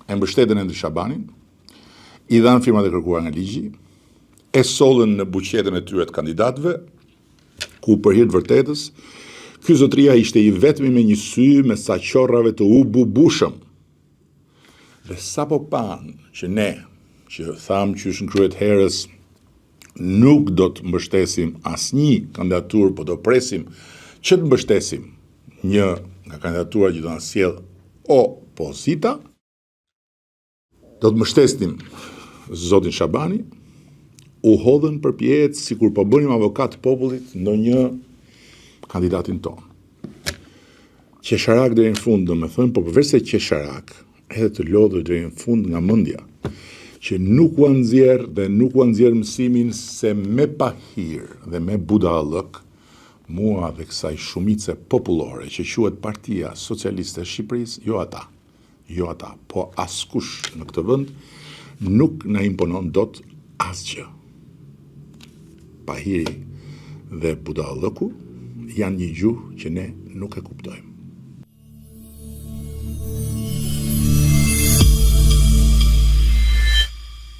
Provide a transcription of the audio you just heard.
e mbështetën Endri Shabanin, i dhanë firmat e kërkuara nga ligji, e sollën në buqetën e tyre të kandidatëve, ku për hir të vërtetës, ky zotria ishte i vetmi me një sy me sa qorrave të ububushëm. Dhe sa po panë që ne, që thamë që është në kryet herës, nuk do të mbështesim asnjë kandidaturë, po do presim që të mbështesim një nga kandidatura që do na sjell opozita, do të mbështesim zotin Shabani, u hodhën përpjehet sikur po bënim avokat popullit ndonjë kandidatin ton. Qesharak deri në fund, domethënë, po përveç se qesharak, edhe të lodhur deri në fund nga mendja, që nuk u nxjerr dhe nuk u nxjerr mësimin se me pahir dhe me budallëk, mua dhe kësaj shumice popullore që quhet Partia Socialiste e Shqipërisë, jo ata, po askush në këtë vend nuk na imponon dot asgjë. Pahiri dhe budallëku janë një gjuhë që ne nuk e kuptojmë.